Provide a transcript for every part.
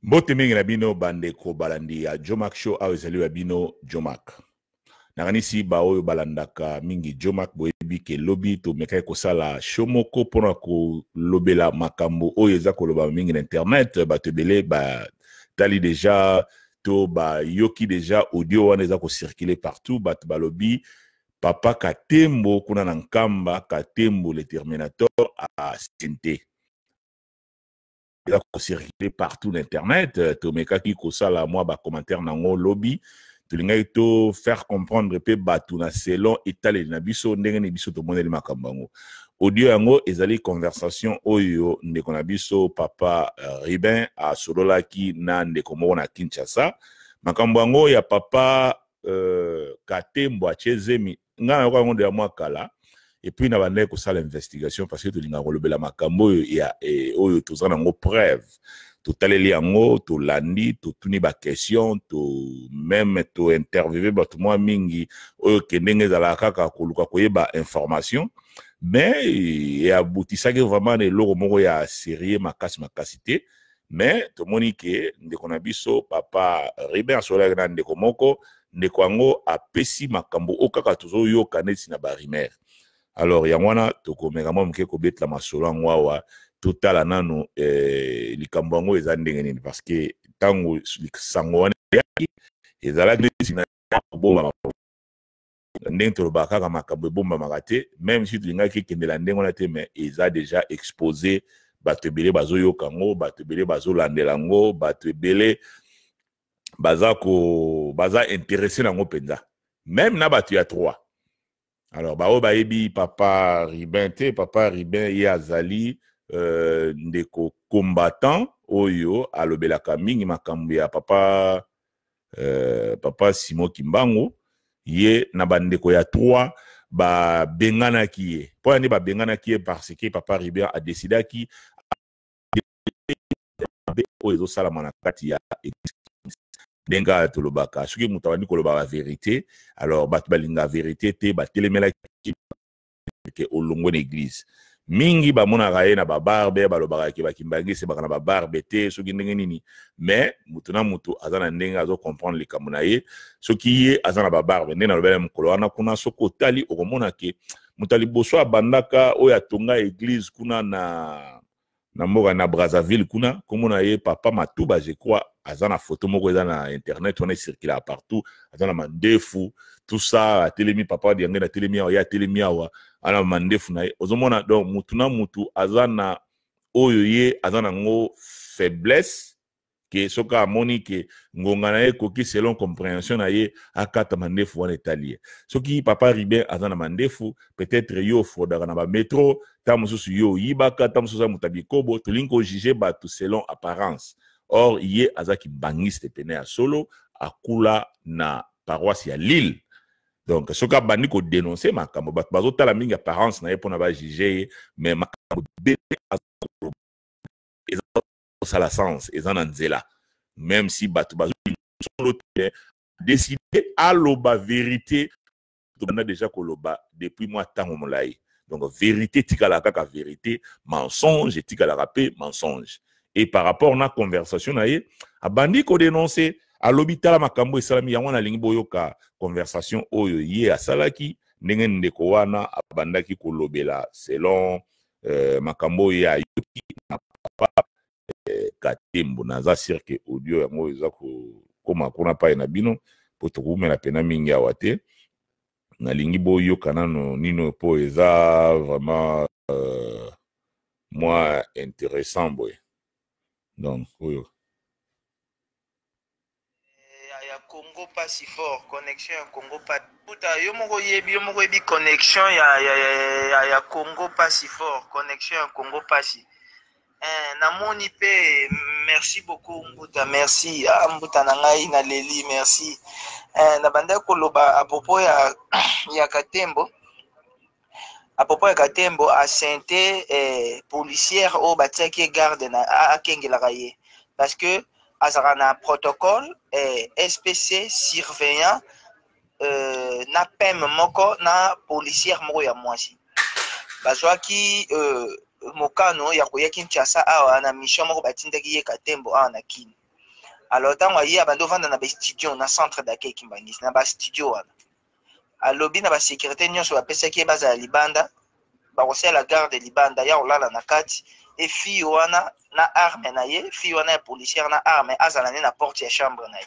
Mbote mingi na bino bandeko balandi ya Jomak Show awe ezali ya bino Jomak. Nakanisi ba oyo balandaka mingi Jomak boyebi ke lobi to mekai kosala show moko pona ko lobela makambo oyo eza koloba mingi na internet bato ebele ba tali deja to ba yoki deja audio wana eza ko circuler partout bato balobi papa Katembo kuna na nkamba Katembo le Terminator a sente. Il a circulé partout l'internet, to mekaki kosala moi ba commentaire nango lobby, to linga to faire comprendre pe batu na selon étalé na biso ndenge ne biso to moneli makambango. Audio yango ezali conversation oyo ndeko na biso papa Ribin a sololaki na ndeko moko na Kinshasa. Makambango ya papa Katembo achezemi nga na ko ya mwa kala. Et puis, nous avons fait l'investigation parce que nous avons relevé la makambo et nous avons preuve. Tout à l'heure, tout lundi, tout les questions, tout même tout interviewer, tout moi mingi, qui n'est pas kaka koluka koyeba information. Mais il y a abouti ça que vraiment les logos ya sérieux makasité. Mais tout le monde qui ndeko na biso papa Ribin sola na ndeko moko ndeko ango a pesi makambo okaka tuzo yo kanesi na barimer. Alors, yangwana toko megamo mke ko bet la masolo ngwawa totala nano likambango eza ndenge nini parce que tango sango wana ezala sina bomba ndenge to baka kama makambo bomba makate même si tulinga ki kendela ndenge wana te mais eza déjà exposé bato ebele bazoyo kango bato ebele bazolandela ngo bato ebele baza intéressé nango penza même na bato ya 3. Alors, bah, baebi papa Ribin te, papa Ribin ye azali ndeko combattant oyo alobelaka mingi makambo ya papa Simon Kimbangu ye na bandeko ya 3 ba bengana ki ye. Po yandi ba bengana ki ye parce que papa Ribin a décidé ki oyo salama na kati ya denga tolobaka soki mutu abandi koloba la vérité alors bato balinga vérité te batelemela ke olongo na église mingi bamonaka ye na babarbe balobaka ke bakimbangisi baka na babarbe te soki ndenge nini mais mutu na mutu aza na ndenge azo comprendre likambo na ye soki ye aza na babarbe ndenge nalobela mokolo wana kuna soki otali okomona ke mutu aliboso abandaka oyo atonga église kuna na mboka na Brazzaville kuna komona ye papa Matuba je crois azana photo moko eza na internet on est circulé partout azana mandefu tout ça a telemi papa diange na telemi ya telemi awa ana mandefu na ozomona donc mutu na mutu azana oyo ye azana ngo faiblesse que soka amoni ke ngonga na ye koki selon compréhension na ye akata mandefu wana etali soki papa Ribin azana mandefu peut-être yo fodaka na ba métro ta mususu yo yibaka ta mususu mutabi kobo tolinko juger batu selon apparence. Or ye azaki bangiste pene ya solo akula na paroisse ya Lille. Donc soka bandi ko dénoncer makambo batu bazotala mingi apparence na ye pona ba juger mais makambo bébé ça la sens et en nzela même si batu bazo décidé à loba vérité on a déjà koloba depuis moi tango molai donc vérité tikala kaka vérité mensonge tikala rapé mensonge et par rapport à la conversation na ye abandi ko dénoncer à l'hôpital makambo esalami yango na lingi boyoka conversation oyo ye asalaki ndenge ndeko wana abandaki kolobela selon makambo ya yoki na papa Katembo naza cirque audio yango eza ko koma kuna pa na bino poto kumela pena mingi awate na lingi boyoka nano nino po eza vraiment moi intéressant boy donc oyo ya Congo pas si fort connexion ya Congo pas puta yo moko yebi connexion ya Congo pas si fort connexion ya Congo pas si namoni pe merci beaucoup Mbuta merci Mbuta na ngai na leli merci na banda koloba apopo ya Katembo apopo ya Katembo asente policière o batiaki garde na akengelaka ye parce que azaka na protocole SPC surveillant na PEM moko na policière moko ya mwasi bazwaki mokano ya koya Kinshasa awa na mission moko batindaki ye Katembo awa na Kini Alors tant que bando vanda na ba studio na centre d'accueil Kimbangisi na ba studio wana alobi na ba sécurité nyonso ba pesa ki baza libanda ba la garde libanda ya olala na kati et fille wana na arme na ye fille wana ya policière na arme azala na porte ya chambre na ye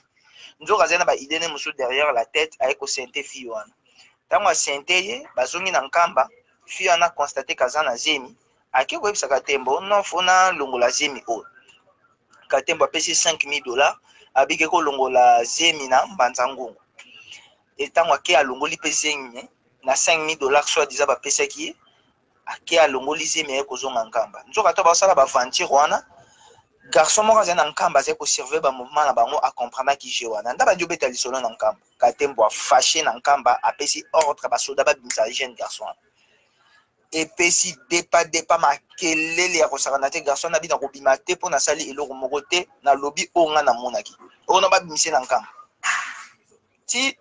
nzoka zena ba idée ne musu derrière la tête ay ko sente fille wana tango sente ye bazongi na nkamba fille wana constaté kazana zemi aki ko ebisa katembo no fona longola zemi o katembo apesi $5,000 abike ko longola zemi na mbanzango et tango aki alongoli pesi na $5,000 soit disant ba pesa ki ake alongoli zemi ye kozonga nkamba nzoka to basala ba aventure wana garçon moko aza na nkamba aza kosurveille ba mouvement na bango acomprendre ki je wana nda bandi obeta lisolo na nkamba katembo afashe na nkamba apesi ordre basoda babimisa jeune garçon epesi depa makelele ya kosakana te garçon na bina kobima te mpo nasali eloko moko te na lobi oyo nga namonaki oyo na babimise na nkamba ti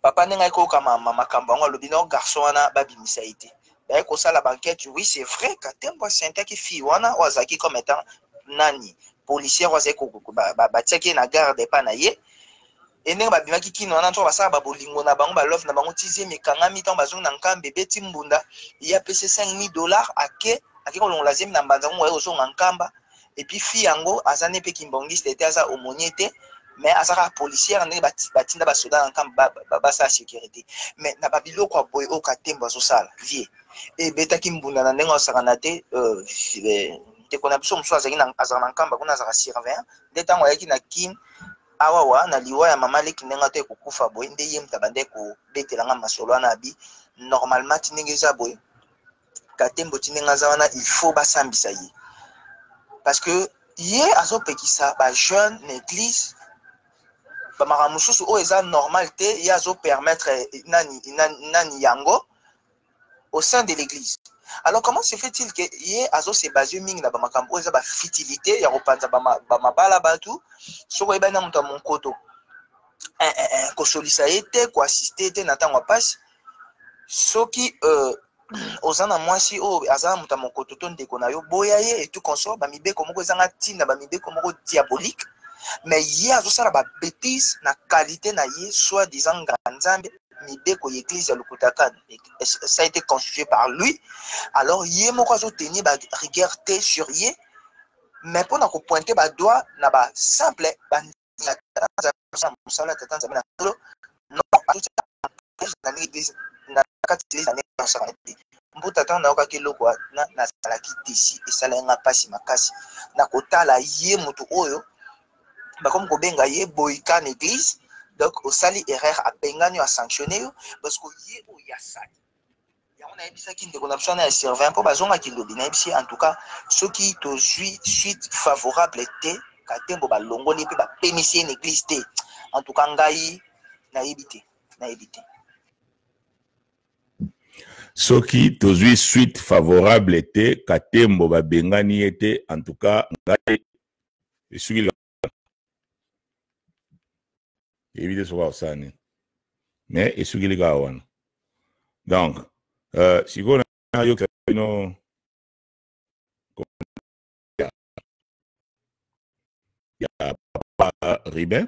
papa ndenge akoyoka makambo yango alobi na garçon wana babimisa ye te baye kosala banquête oui c'est vrai katembo asentaki fille wana oyo azalaki comme étant nani policière oyo azalaki batiaki ye na garde epa na ye ndenge babimaki kino wana nto basala babolingo na bango balove na bango tizie mikangami ntango bazongi na nkambe beti mbunda ye apesi $5,000 ake kolongola zemi na mbanza ngo aye kozonga nkamba epuis fille yango aza ne mpe kimbongiste te aza omonie te mais azaka policière ndenge batinda basoda na nkamba basala sécurité mais na babiloko ya boye oyo katembo azosala vie ebetaki mbunda na ndenge osakana te ndeko na biso mosusu azalaki na nkamba kuna azalaka surveillant nde ntango ayaki na kine awawa na liwa ya mama leki ndenge to ekokufa boye nde ye mutu abande kobetelanga masolo wana abi normalement ti ndenge eza boye katembo ti ndenge aza wana il faut basambisa ye parce que ye azopekisa bajeune na église bamakambo mosusu oyo eza normal te ye azopermettre nani yango au sein de l'église. Alors comment se fait-il que ye azo se base mingi na bamakambo eza ba futilité ya kopanza bamabala batu soko ebana mutu ya monkoto kosolisa ye te koassiste te na ntango apasi soki oza na mwasi oyo aza mutu ya monkoto to ndeko na yo boya ye et tout consort bamibeko moko ezanga ntina bamibeko moko diabolique mais ye azosala babétise na qualité na ye soit disant nganzambe mibeko ya église ya Lukutaka ça a été constitué par lui alors ye moko azotenir ba rigueur te sur ye mais pour na ko pointer ba doigt na ba simple ba musala tata nzambe na tolo non na l'église na kati les années conservative mbuta tata na okaki loko na salaki tisi esala nga pasi makasi na kotala ye mutu oyo ba comme ko benga ye boyika na église. Donc, au sali erreur a bengani a sanctionné parce que yé o yasali. Ya on a ebisa qui ndeko na biso na surveillant pour bazonga ki lobi na ebisi en tout cas ceux qui te suite favorable te katembo ba longoli pe ba pémiser une église te. En tout cas ngai na ebité. Ceux qui te suite favorable te katembo ba bengani ete en tout cas ngai suis éviter ce ça mais et ce qu'il y a donc si on a eu no ya papa Ribin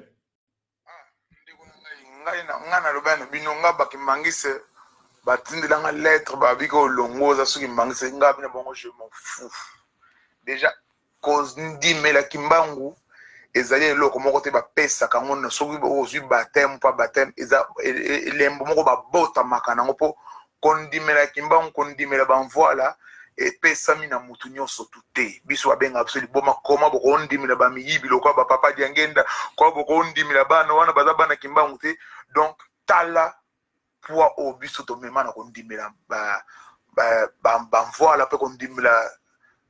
ngai na lobana bino nga bakimangise batindilanga lettre babika olongoza soki mbangise nga bina bongo je m'en fous déjà cause ndimela kimbangu ezali eloko moko te bapesaka ngo na soki ozwi baptême pa baptême eza elembo moko babotamaka nango mpo kondimela kimbangu kondimela banvoila epesami na mutu nyonso tu te biso babenga biso liboma koma bokondimela bamiyibi lokola bapapa diangenda koa bokondimela bana wana baza bana kimbangu te donc tala poa oyo biso tomema na kondimela banvoila mpe kondimela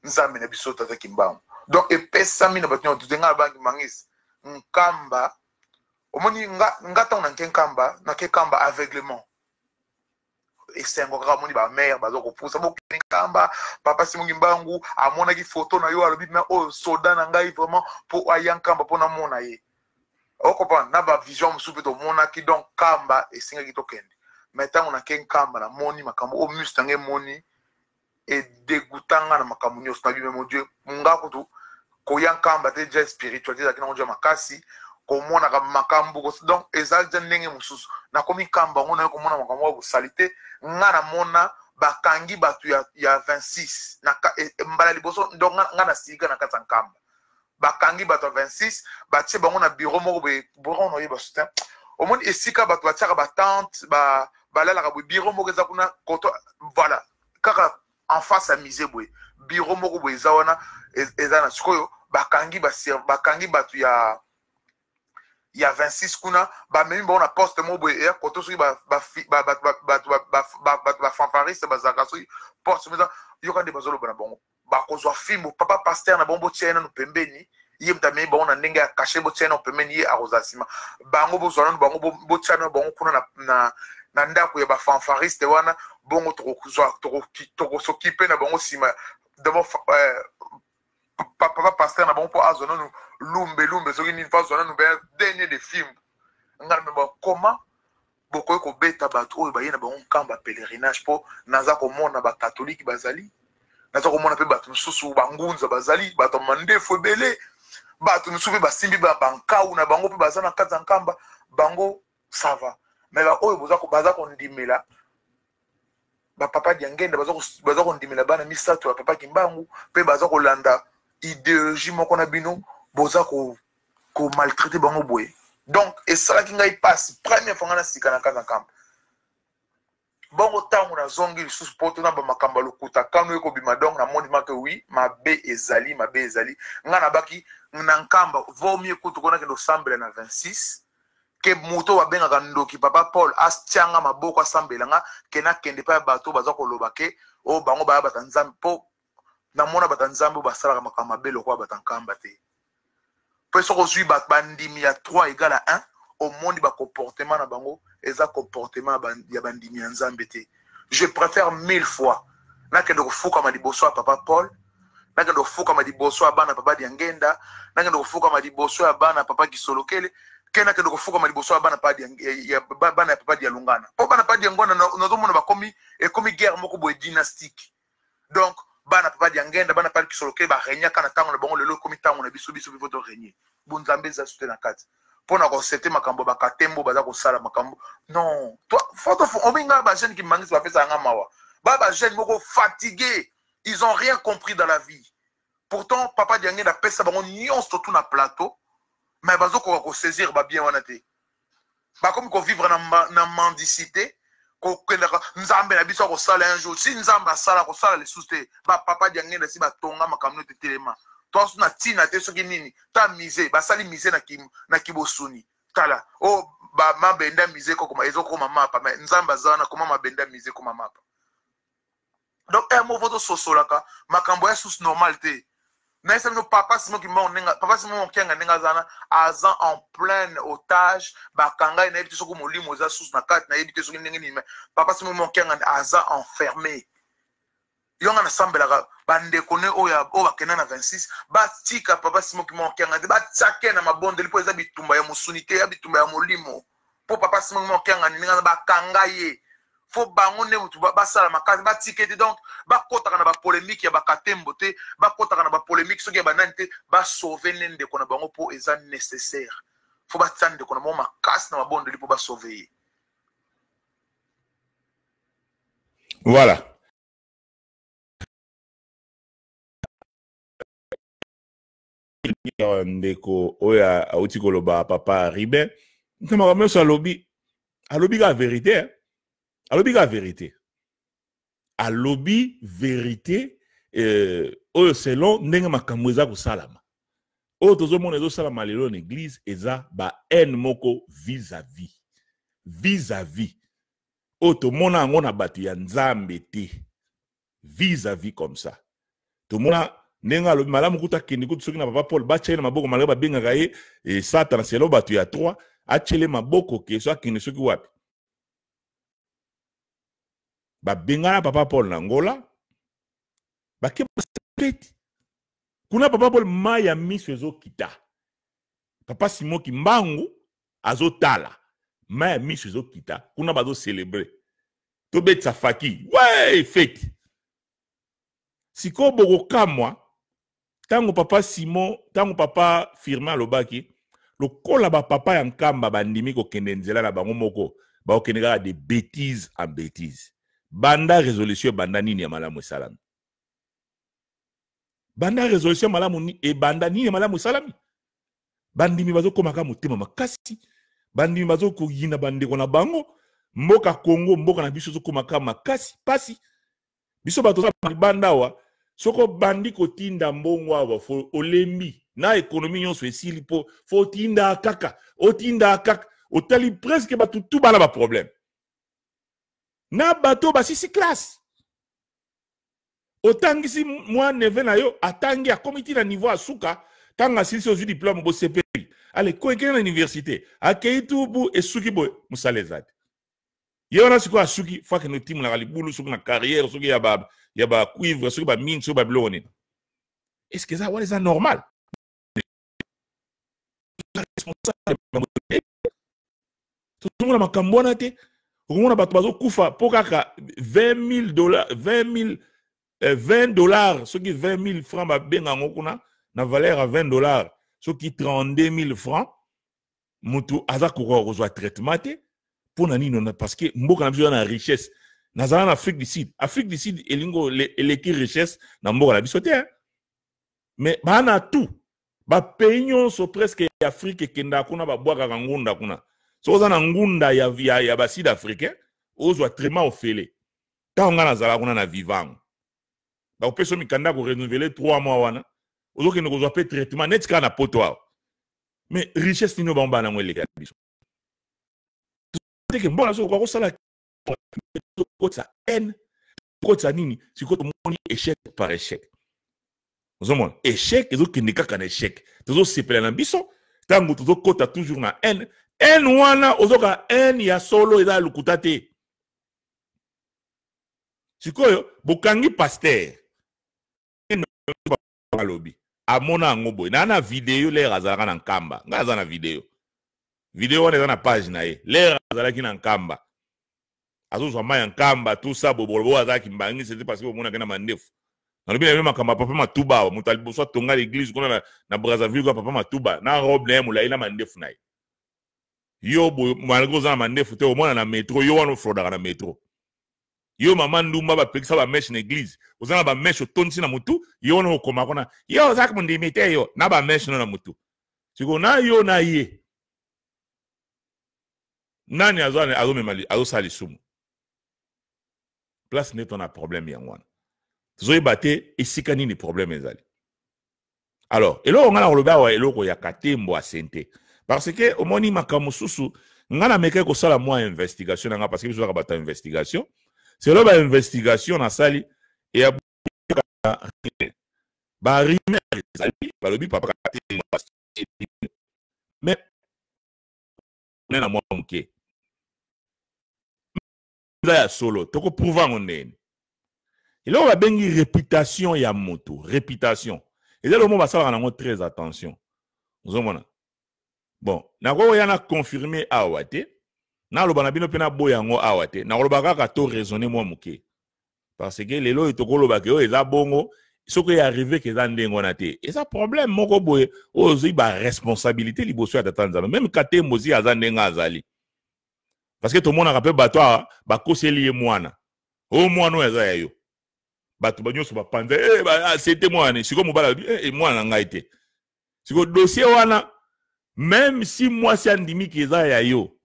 nzambe na biso tata kimbangu. Donc epesami na bato nyonso tenga banki mangisi nkamba omoni nga tango na nkamba na nkamba aveuglement esengo kaka moni ba mère bazo kopusa bokende nkamba papa simongi mbangu amonaki photo na yo alobi na oyo soda na ngai vraiment po aya nkamba po na mona ye okopa na ba vision mosusu pe to monaki donc kamba esengaki tokende mais tango na nkamba na moni makambo o musta nge moni et dégoûtant na makambo nyonso na bime mon Dieu nga kutu koya nkamba te déjà spiritualité ezalaki nango déjà makasi komonaka makambo donc ezali te ndenge mosusu nakomi nkamba yango naye komona makambo ya bosali te nga namona bakangi bato ya 26 mbala liboso donc nga nasilika na kati ya nkamba bakangi bato ya 26 batie bango na bureau moko boye bureau na oyeba soutien omoni esika bato batiaka batante balalaka boye bureau moko eza kuna koto voilà kaka en face ya musée boye bureau moko boye eza wana eza na sikoyo bakangi bato ya 26 kuna bamemi bango na poste moko boye eya koto soki bato bafanfariste bazalaka soki poste meza yoka nde bazoloba na bango bakozwa filme papa paster na bango botia ye nano pembeni ye moto amemi bango na ndenge ya kashe botia ye nano pembeni ye akozala nsima bango bozwa nano bango botia nano bango kuna na ndako ya bafanfariste wana bongo tokosokipe na bango nsima d'abord papa paster na bango mpo azwa nano lumbe soki nini mpo azwa nano dernier de film ngai memba comment bokoki kobeta bato oyo baye na bango nkamba pèlerinage mpo naza komona bakatolike bazali naza komona mpe bato mosusu bangunza bazali bato mandefu ebele bato mosusu mpe basimbi bankau na bango mpe baza na kati ya nkamba bango sava me baoyo baza kondimela bapapa diangenda baza kondimela bana misato ya papa kimbangu mpe baza kolanda idéologie moko na bino boza komaltraite bango boye donc esalaki ngai pasi première fois nga nasika na kati ya nkamba bongo ntango nazongi lisusu mpo tona bamakambo ya lokuta kano ekobima donc namoni make wi mabe ezali nga nabaki na nkamba vomi ekutu kona kende osambela na 26 ke moto babengaka ndoki papa paul atianga maboko asambela nga ke nakende mpe ya bato baza koloba ke oyo bango baya bata nzambe mpo namona bata nzambe oyo basalaka makambo mabe lokola bata nkamba te mpo soki ozwi bandimi ya 3 égale à 1 omoni bacomportement na bango eza comportement ya bandimi ya nzambe te je préfère 1000 fois nakende kofukama liboso ya papa paul nakende kofukama liboso ya bana papa diangenda nakende kofukama liboso ya bana papa kisolokele ke nakende kofukama liboso ya bana ya papa dialungana mpo bana papa diangwana nazomona ekomi guerre moko boye dynastique donc bana papa diangenda bana papa kisolokele baregnaka na ntango na bango lelo ekomi ntango na biso biso toregne bonzambe eza sute na kati pona kosete makambo bakatembo baza kosala makambo non foto ominga ba jeune qui mangisi ba pesa nga mawa ba jeune moko fatigué ils ont rien compris dans la vie pourtant papa diangenda pesa bango nyonso tout na plateau mais bazo ko saisir ba bien wana te ba comme ko vivre na mendicité ko kendaka nzambe na biso ko sala un jour si nzambe asala ko sala les sous-te ba papa diangenda si ba tonga makambo te telema toi na tina te soki nini ta mise basali mise na kibosuni tala o ba mabenda mise ko koma ezokoma mapa mais nzamba zana koma mabenda mise koma mapa donc un mot voto sosolaka makambo ya sous normal te na ça no papa simo ki mo nenga papa simo kenga nenga zana azan en plein otage ba kanga na ebite soko molimo za sous na kati na ebite soki ndenge nini papa simo mo kenga azan enfermé yonga na sambelaka bandeko ne oyo bakena na 26 batika papa simo ki mokenga te batiake na mabondeli mpo eza bitumba ya mosuni te ya bitumba ya molimo mpo papa simo ki mokenga ninga bakanga ye fo bango nde mutu basala makasi batike te donc bakotaka na bapolémike ya bakatembo te bakotaka na bapolémike soki ya banani te basauve ne ndeko na bango mpo eza nécessaire fo batia ndeko na bango makasi na mabondeli mpo basauve ye voilà. Ndeko oya auti koloba papa ribe ntama kameso alobi ka vérité alobi ka vérité alobi vérité oyo selon ndenge makambo eza kosalama oyo tozomona ezosalama lelo na église eza ba haine moko vis-à-vis oyo tomona yango na bato ya nzambe te vis-à-vis comme ça tomona nenga alobi malamu kuta kindi kutu soki na papa Paul bachele maboko malaka babengaka ye Satan selo bato ya 3 achele maboko ke so akindi soki wapi babengana papa Paul na ngola bake basepeti kuna papa Paul maya miso ezokita papa Simon Kimbangu azotala maya miso ezokita kuna bazo célébrer to betsa faki ouais fête siko boko kamwa tango papa Simon, tango papa Firmin Lobaki, le kola ba papa yankamba bandimi ko kende nzela na bango moko, ba okendeka des bêtises en bêtises. Banda résolution banda nini ya malamu salami. Banda résolution malamu e banda nini ya malamu salami. Bandimi bazo komaka motema makasi. Bandimi bazo ko yina bande ko na bango. Mboka Congo, mboka na biso zo komaka makasi pasi. Biso bato za banda wa soko bandi ko tinda mbongo wa fo olembi na économie nyonso esili po fo tinda kaka. O tinda kaka. O tali presque batu tout bana ba problème. Na bato ba sisi classe. Otangi si moi neve na yo atangi a komiti na niveau asuka tanga sisi ozu diplôme bo CPI. Allez ko ekena na université akei tubu esuki bo musalezade. Yona siko asuki fa ke no timu na libulu suki na carrière suki ya ba cuivre suki ba mine suki ba blone. Est-ce que ça what is ça normal? Tout le monde makambo na te. On a bato kufa pour kaka $20 ce qui 20 000 francs ba benga ngokuna na valeur à $20 ce qui 32 000 francs mutu aza ko reçoit traitement te pour nani non parce que mboka na biso na richesse nazala na Afrique du Sud elingo eleki richesse na mboka na biso te mais bana tout ba pays so presque Afrique kenda kuna ba bwaka ngunda kuna so oza na ngunda ya ba sud africain ozwa traitement ofele ta nga nazala kuna na vivant ba opeso mikanda ko renouveler 3 mois wana ozoke no kozwa pe traitement net ka na poto wa mais richesse nino bamba na ngwele ka biso teke mbona so ko sala ko sa n ko sa nini siko to moni échec par échec ozomona échec ezokende kaka na échec tozo sepela na biso tango tozo kota toujours na n wana ozoka n ya solo eza lukuta te sikoyo bokangi pasteur alobi amona ngoboy na video le razaka na nkamba ngaza na video wana eza na page na ye le razalaki na nkamba azozwa maya nkamba tout ça bobo azaki mbangi c'était parce que omona kana mandefu nalobi na mema kamba papa matuba mutu aliboso tonga l'église kuna na Brazzaville kwa papa matuba na robe na mulai na mandefu na ye yo malgré ça mandefu te omona na métro yo wana frodaka na métro yo mama ndumba ba pekisa ba mesh na église ozana ba mesh otonsi na mutu yo wana okoma kona yo zaka mundimite yo na ba mesh na mutu siko na yo na ye nani azone azomemali azosali sumu place net on a problème yangwana zoyi bate esika nini problème ezali alors elo ngala loba wa eloko ya katembo asente parce que omoni makambo susu ngana meke ko sala moi investigation nga parce que biso ka bata investigation c'est là ba investigation na sali et ya ba rimer ezali ba lobi papa katembo mais on na moi mke ya solo toko prouver ngondeni il a bengi réputation ya moto réputation et là le mot va ça en très attention vous omona bon na ko yana confirmer awate na lo bana bino pena boyango awate na lo bakaka to raisonner moi muke parce que lelo etoko lo bakeo eza bongo soko ya arrivé que za ndengo na te et ça problème moko boye ozi ba responsabilité liboso ya tatanzalo même katembo zi aza ndenga azali parce que tout le monde a rappelé bato ba koseli mwana o mwana eza yayo bato banyoso ba panza c'était mwana siko mobala mwana ngai te siko dossier wana même si moi si andimi ki eza yayo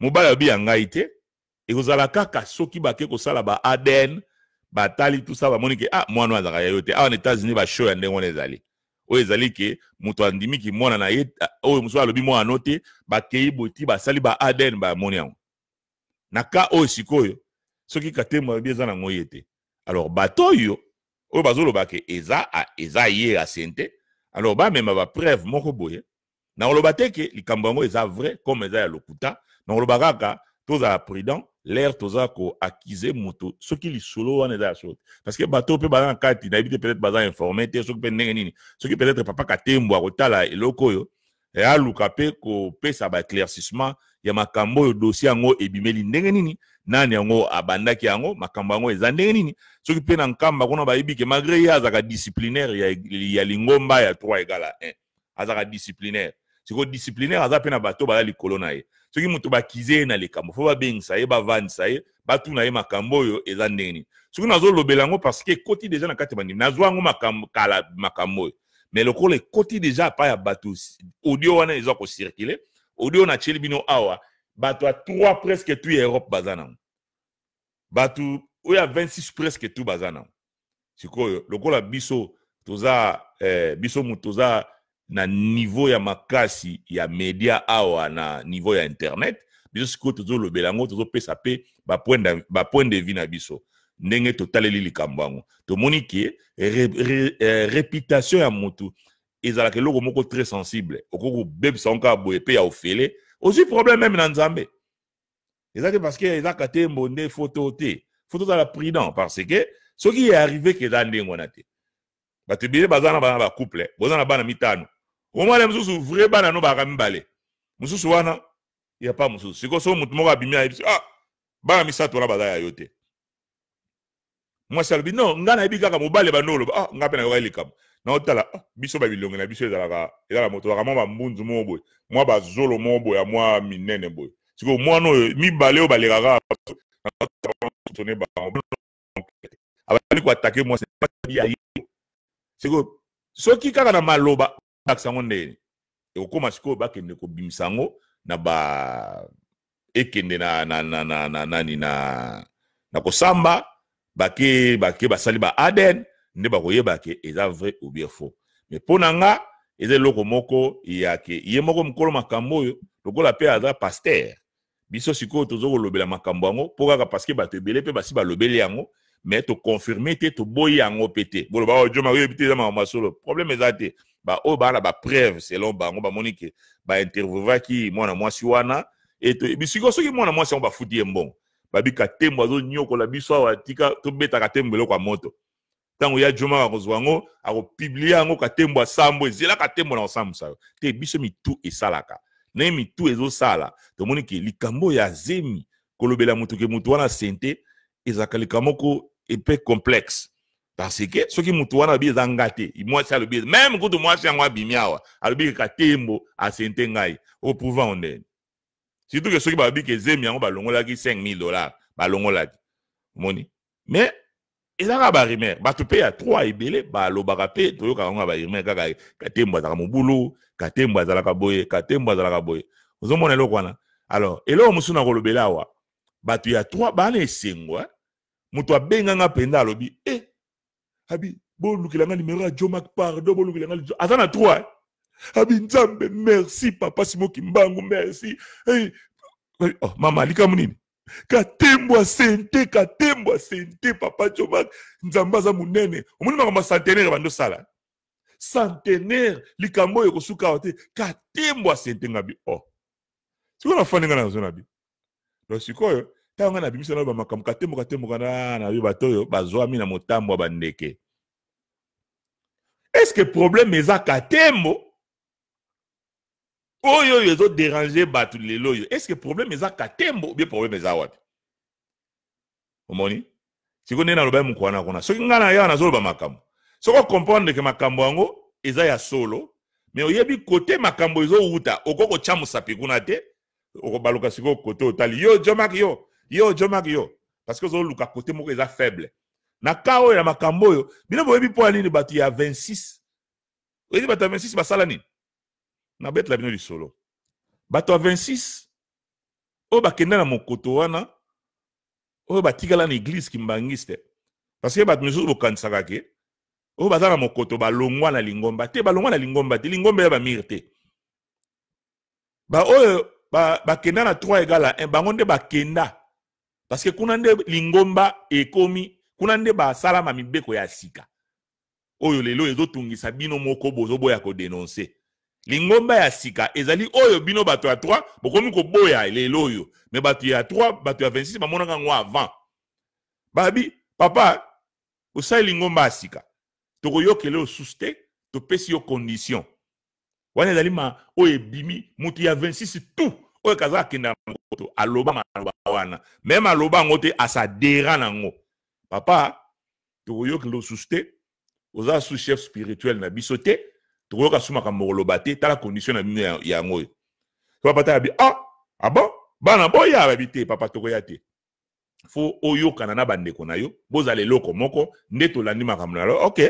mobala bi ngai te et kozala kaka soki bake ko sala ba ADN batali tout ça ba moni ke mwana azaka yayo te en États-Unis ba show ya ndengo ezali o ezali ke muto andimi ki mwana na ye o muso alobi mwana note ba kei boti ba sali ba ADN ba moni yango naka o sikoyo soki katembo bieza na ngoyete alors bato yo o bazolo bake eza ye asente alors ba même ba preuve moko boye na olobate likambo yango eza vrai comme eza ya lokuta na olobaka toza prudent l'air toza ko accuser moto soki li solo wana eza solo parce que bato pe bazana kati na ebite peut-être bazana informé te soki pe ndenge nini soki peut-être papa katembo akotala eloko yo ya luka pe ko pesa ba éclaircissement ya makambo yo dossier yango ebimeli ndenge nini nani yango abandaki yango makambo yango eza ndenge nini soki pe na nkamba kuna bayebi ke malgré ye azaka disciplinaire ya lingomba ya 3 égale à 1 azaka disciplinaire siko disciplinaire aza pe na bato baya likolo na ye soki mutu bakize ye na likambo fo babengisa ye bavandisa ye batuna ye makambo oyo eza ndenge nini soki nazolobela yango parce que ekoti deja na kati ya bandimi nazwa yango makambo oyo mais lokola ekoti deja pa ya bato audio wana eza kocircule audio na tieli bino awa bato a 3 presque tout Europe baza nango bato oyo ya 26 presque tout baza nango sikoyo lokola biso toza biso mutu toza na niveau ya makasi ya media awa na niveau ya internet biso sikoyo tozolobela yango tozopesa pe ba point de vue na biso ndenge totaleli likambo yango tomoni ke réputation ya mutu ezalaka eloko moko très sensible okoko bebisa onka boye pe ya ofele aussi problème même na nzambe ezalaki parce que ezaka te mbonde photo za la prudent parce que soki est arrivé ke eza ndenge wana te bato ebele baza na bana bacouple boza na bana mitano omwana mosusu vrai bana no baka mibale mosusu wana ya pa mosusu siko so mutu moko abimi ayebi bana misato wana baza ya yo te mwasi alobi non nga nayebi kaka mobale bandoloba nga mpe nayoka likambo naotala biso babilonge na biso ezala moto baka mwa bambunzu moko boye mwa bazolo moko boye ya mwa minene boye siko mwana oyo mibale oyo balekaka abali koatake mwasi siko soki kaka na maloba bakisango ndeni ekokoma sikoyo bakende kobimisa yango na ba ekende na kosamba bake basali ba aden nde bakoyeba ke eza vrai ou bien faux mais pona nga eza eloko moko yake ye moko mokolo makambo oyo lokola pe aza pasteur biso sikoyo tozokolobela makambo yango mpo kaka parceke bato ebele mpe basi balobeli yango mais toconfirme te toboyi yango pe te boloba oyo makoyebi te eza makambo masolo problème eza te oyo baa na bapreuve selon bango bamoni ke bainterviewaki mwana mwasi wana bisiko soki mwana mwasi yango bafuti ye mbongo babika tembo azonyokola biso awa tika tobetaka tembo eloko ya moto ntango ya joma akozwa yango akopiblie yango katembo asambo ezela katembo na kosambusa yo te biso mitu esalaka naye mitu ezosala tomoni ke likambo ya zemi kolobela mutu ke mutu wana sente ezalaka likambo ko epe complexe parce que soki mutu wana alobi eza nga te mwasi alobi même kutu mwasi yango abimi awa alobi katembo asente ngai oprouva ondeni surtout que soki balobi ke zemi yango balongolaki $5,000 balongolaki moni mais ezaka barimer bato pe ya 3 ebele balobaka pe toyokaka ngo barimer kaka katembo azalaka mobulu katembo azalaka boye ozomona eloko wana alors eloko mosusu na kolobela awa bato ya 3 bana esengo moto abenganga mpenza alobi abi bolukela nga numero ya Jomak pardon bolukela nga aza na 3 abi nzambe merci papa Simoki Mbangu merci mama likamu nini katembo sente papa Jomak nzamba za munene omoni makambo centenaire bando sala centenaire likambo oyo kosuka ote katembo sente ngabi siko na fani ngana zona bi do sikoyo tanga na bimisa na ba makambo katembo kana na bato oyo bazwami na motambo bandeke est-ce que problème eza katembo oyo yezo déranger batu lelo yo est-ce que problème eza katembo ou bien problème eza wapi omoni siko nena loba mukwana kona soki ngana ya nazoloba makambo soko comprendre ke makambo yango eza ya solo mais oyebi côté makambo ezo uta okoko chamusa pikuna te okobaluka siko côté otali yo Jomak yo parce que zo luka côté moko eza faible na kao ya makambo yo bino boyebi po nini batu ya 26 oyebi batu ya 26 basala nini na bet la bino di solo bato a 26 o bakenda na mokoto wana o batikala na église kimbangiste parce que bato misu bokanisaka ke o baza na mokoto balongwa na lingomba te lingomba ya bamire te oyo bakenda na 3 égale à 1 bango nde bakenda parce que kuna nde lingomba ekomi kuna nde basalama mibeko ya sika oyo lelo ezotungisa bino moko bozoboya kodenonse lingomba ya sika ezali oyo bino bato ya 3 bokomi koboya lelo oyo mais bato ya 3 bato ya 26 bamonaka ngo avant babi papa osali lingomba ya sika tokoyokele osusu te topesi yo condition wana ezali oyo ebimi mutu ya 26 tout oyo kaza kenda ngoto aloba maloba wana même aloba ngote asadera nango papa toyoki ndo suste oza sous chef spirituel na biso te toyoka suma ka moloba te tala condition na bino ya ngoyo papa ta bi ah bon bana boya babité papa tokoya te fo oyokana na bandeko na yo bozale loko moko nde tolandi makambo na lo OK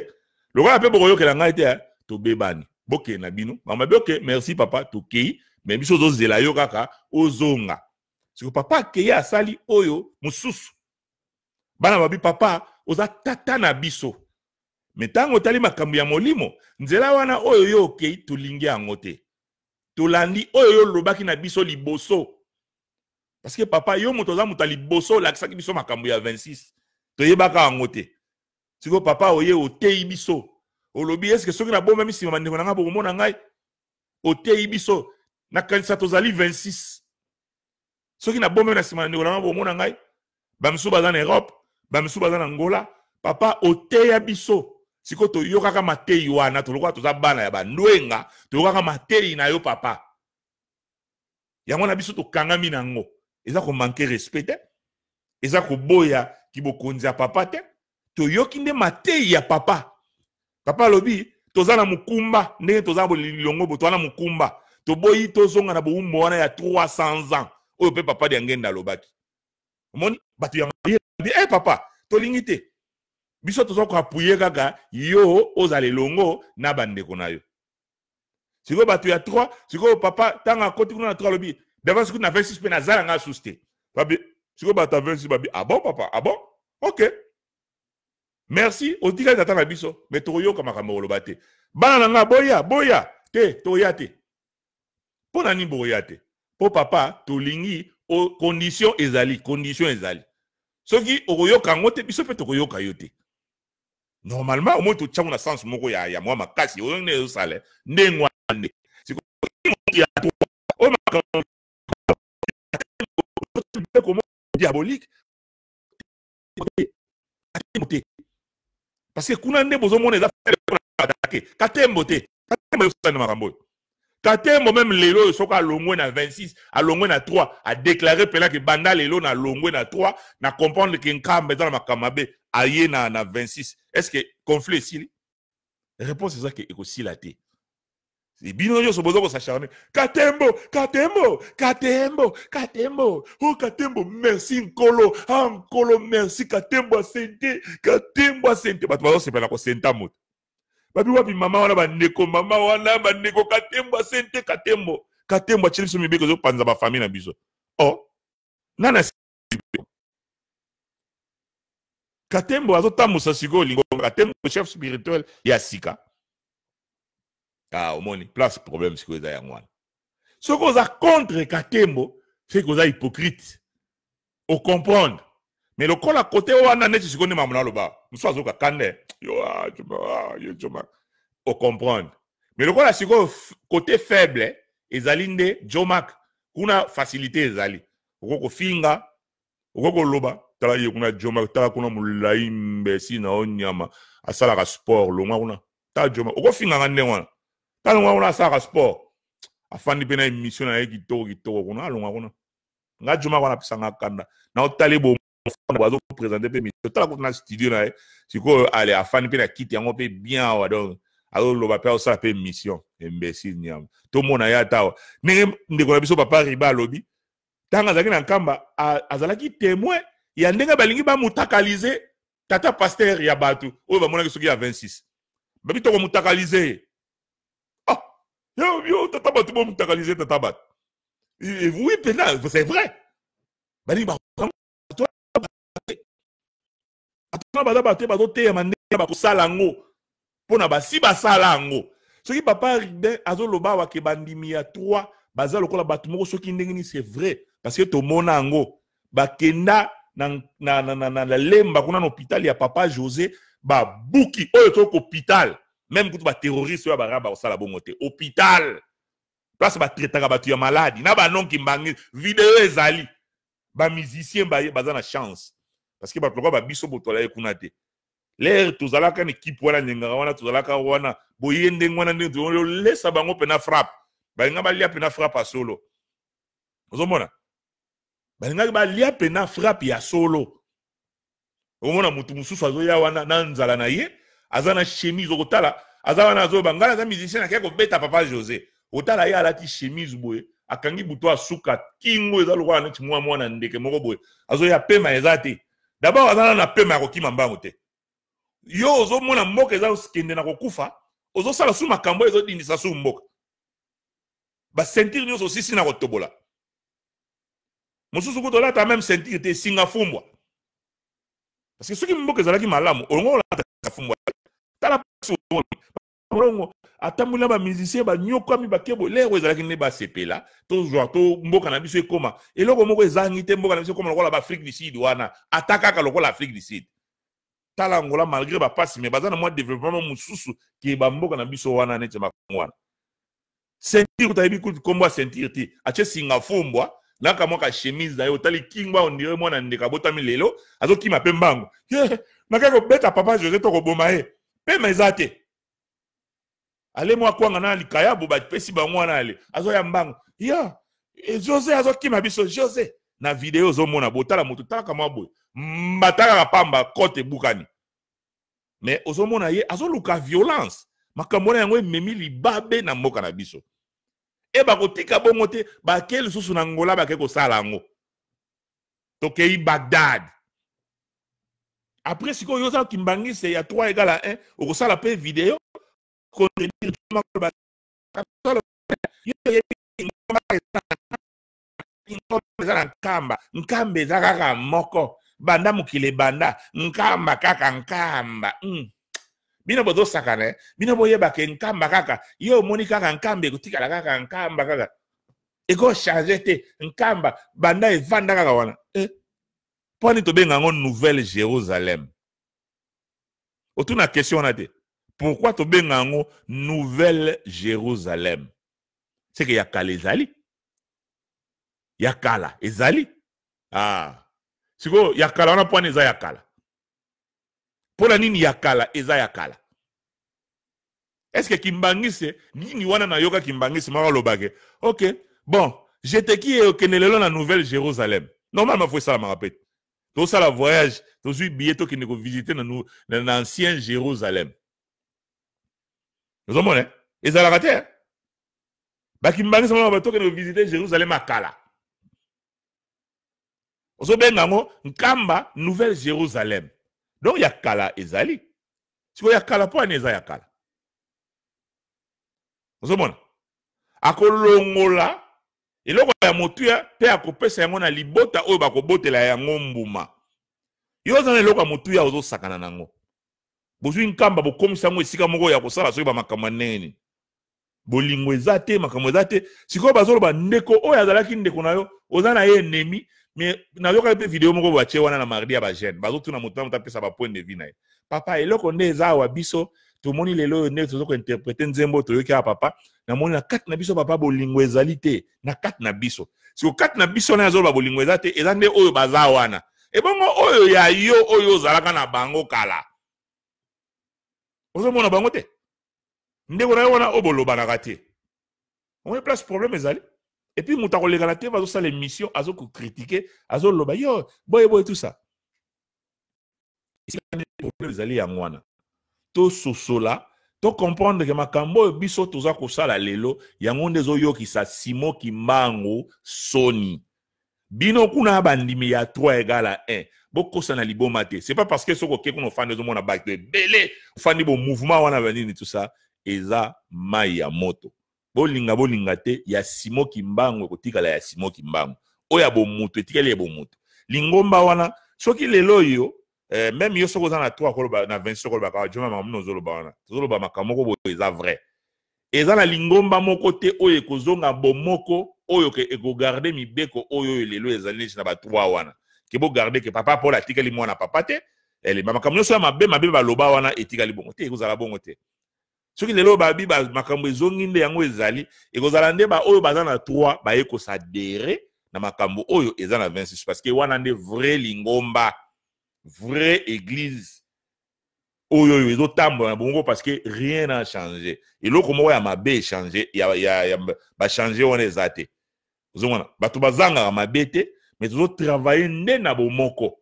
lokola pe bokoyokela ngai te tobebani boke na bino mama boke merci papa tokei mais biso zozela yo kaka ozonga siko papa kei asali oyo mususu bana babi papa oza tata na biso metango tali makambo ya molimo nzela wana oyo yo okei tolingi yango te tolandi oyo yo lobaki na biso liboso parce que papa yo moto za muta liboso lakisaki biso makambo ya 26 toyebaka yango te siko papa oye otei biso olobi eske soki na bomba misima mandeko na nga bokomona ngai otei biso na kanisa tozali 26 soki na bomba na sima mandeko na nga bokomona ngai bamisu baza na Europe bamisu baza na Angola papa oteya biso siko toyokaka matei wana tolokola toza bana ya bandwenga toyokaka matei na yo papa yango na biso tokangami nango eza ko manquer respect te eza ko boya kibokonzi ya papa te toyoki nde matei ya papa papa lobi toza na mukumba ndenge toza bolilongo bo toza na mukumba toboyi tozonga na boumbo wana ya 300 ans oyo pe papa de ngenda lobaki moni batu ya papa tolingi te biso toza ko apuye kaka yo ozale longo na bandeko na yo siko batu ya 3 siko papa tanga koti kuna na 3 lobi d'avance kuna 26 pe na zala nga suste babi siko batu 26 babi ah bon papa ah bon OK merci otika tata na biso mais toyoka makambo loba te bana nga boya te toya te pona ni boya te po papa tolingi o condition ezali soki okoyoka ngote biso pe tokoyoka yo te normalement au moins to tchango na sens moko ya mwa makasi oyo ne osale ndengwa nde siko ya o makambo comment diabolique parce que kuna nde bozo mona eza attaquer katembo te katembo yosana makambo katembo même lelo soka longwe na 26 a longwe na 3 a déclarer pela que banda lelo na longwe na 3 na comprendre que nkambe dans makamabe aye na 26 est-ce que conflit ici réponse c'est ça que aussi la té et bino yo so bozo ko s'acharner katembo oh katembo merci nkolo nkolo merci katembo asente bato c'est pas la ko senta moto babi wapi mama wana bandeko katembo asente katembo chiliso mibeko zo panza ba famille na biso nana katembo azotambusa siko lingo katembo chef spirituel ya sika omoni place problème siko eza ya mwana soko oza contre katembo c'est que oza hypocrite o comprendre mais le kola côté wana neti siko ne mamuna loba muso azoka kande yo Jomak o comprendre mais le kola siko côté faible ezali nde Jomak kuna facilité ezali okoko finga okoko loba tala ye kuna Jomak tala kuna mulai mbesi na onyama asala ka sport longa kuna ta Jomak okoko finga ngande wana tala longa asala ka sport afandi pena émission na kitoko kuna longa kuna nga Jomak wana pisanga kanda na otale bo bazo présenter pe mission tala kuna studio na siko ale afandi pena kiti yango pe bien wa donc alors lo ba ça pe mission imbécile nyam to mona ya tawa ndeko na biso papa riba lobi tanga zaki na nkamba azalaki témoin ya ndenga balingi ba mutakalize tata pasteur ya batu oyo ba mona kisoki ya 26 babi to ko mutakalize yo tata batu bo mutakalize tata batu oui pena c'est vrai bali ba atona bada bate bazo te mandenge ba ko sala ngo pona basi basala ngo soki papa Ribin azoloba wa ke bandimi ya 3 baza lokola batu moko soki ndenge ni c'est vrai parce que to mona ngo bakenda na lemba kuna na hôpital ya papa José ba buki oyo to ko hôpital même kutu ba terroriste ya baraba osala bongo te hôpital place ba traitaka batu ya maladi na ba nonki mbangi vidéo ezali ba musicien baza na chance parce que ba lokwa ba biso botola kuna te l'air tozalaka ni équipe wana nyenga wana tozalaka wana boyende ngwana ndenge lesa bango pena frappe balinga balia pena frappe a solo ozomona balingaki balia pena frappe ya solo omona mutu mususu azoya wana na nzala na ye aza na chemise okotala aza wana azoyeba ngai aza musicien akei kobeta papa José otala ye alati chemise boye akangi buto asuka kingo eza lokola neti mwana ndeke moko boye azoya pema eza te d'abord aza na pema ya kokima mbango te yo ozomona mboka eza kende na kokufa ozosala su makambo ezodindisa su mboka basentire nyonso osisi na kotobola mosusu kuta olata même sentire te esinga fumbwa parce que soki mboka ezalaki malamu olongo olata fumbwa tala olongo atambula bamusicien banyokami bakebo lero ezalaki nde basepela tozwa to mboka na biso ekoma eloko moko ezangi te mboka na biso ekoma lokola baafrike du sud wana ata kaka lokola afrique du sud tala Angola malgré bapasi me baza na mwa développement mosusu ke bamboka na biso wana neti makongo wana sentire utayebi kuti kombo ya sentire te atie singa fumbwa naka mwa ka chemise na ye otali kingwa ondire mwana ndeka botami lelo azokima mpe mbango nakaki kobeta papa José to koboma ye pema eza te ale mwa kwanga na likayabo bapesi bango wana ale azoya mbango ya José azokima biso José na video ozomona botala moto talaka mwa boye mbatalaka pamba kote bukani mais ozomona ye azoluka violence makambo na yango ememi libabe na mboka na biso e bakotika bongo te bake lisusu na Angola bake kosala yango tokei Bagdad après sikoyo oza kimbangise ya 3 égale à 1 okosala pe video contenir nkamba eza kaka moko banda mokili banda nkamba kaka nkamba bino bozosakana bino boyebake nkamba kaka yo omoni kaka nkamba ekotikala kaka nkamba kaka ekochange te nkamba banda evanda kaka wana mponi tobenga yango Nouvelle Jérusalem otuna question wana te pourquoi tobenga yango Nouvelle Jérusalem c'est que ya kala ezali ya kala ezali siko ya kala wana mponi eza ya kala mpona nini ya kala eza ya kala est-ce que kimbangise nini wana nayoka kimbangise maka lobake ok bon jeteki okende lelo na Nouvelle Jérusalem normalement faut ça ma répète tout ça la voyage tout suis billet to kende ko visiter na ancien Jérusalem nous omone ezalaka te bakimbangise mama bato kende ko visiter Jérusalem akala ozobenga ngo nkamba Nouvelle Jérusalem donc ya kala ezali siko ya kala po ane eza ya kala ozomona akolongola eloko ya motuya pe akopesa yango na libota oyo bakobotela yango mbuma yo oza na eloko ya motuya ozosakana nango bozwi nkamba bokomisa yango esika moko ya kosala soki bamakambo neni bolingo eza te makambo eza te sikoyo bazoloba ndeko oyo azalaki ndeko na yo oza na ye enemi mais nayoka pe video moko batie wana na mardi ya bagene bazotuna moto na pesa ba point de vue na ye papa eloko nde eza awa biso tomoni lelo nde tozoko interpréter nzembo toyoki ya papa namoni na kati na biso papa bolingo ezali te na kati na biso siko kati na biso na yazoloba bolingo eza te eza nde oyo baza wana ebongo oyo ya yo oyo ozalaka na bango kala ozomona bango te ndeko na yo wana oyo bolobanaka te omoni place problème ezali et puis moto akolekana te bazosala émission azokocritiquer azoloba yo boye boye tout ça problème ezali yango wana tososola to comprendre que makambo oyo biso toza kosala lelo yango nde ezoyokisa Simon Kimbangu soni bino kuna bandimi ya 3 égale à 1 bokosa na liboma te c'est pas parce que soko ke kuna ofandi ozomona bato ebele ofandi bo mouvement wana banini tout ça eza mai ya moto bolinga te ya Simon Kimbangu kotikala ya Simon Kimbangu oya bo mutu etikali ya bo mutu lingomba wana soki lelo yo même yo soko za na 3 koloba na 20 koloba ka joma mamuno zoloba wana zoloba makamoko bo eza vrai eza na lingomba moko te oyo ekozonga bomoko oyo ke eko garder mibeko oyo lelo ezali na ba 3 wana ke bo garder ke papa Paul atikali mwana papa te ele makambo so mabe baloba wana etikali bongo te ekozala bongo te soki lelo babi ba makambo ezongi nde yango ezali ekozala nde ba oyo baza na 3 ba ekosadere na makambo oyo eza na 26 parce que wana nde vrai lingomba vraie église oyo ezotambola na bongo parce que rien n'a changé eloko moko ya mabe changé ya ba changer wana eza te ozomona bato bazanga mabete mais tozo travailler nde na bomoko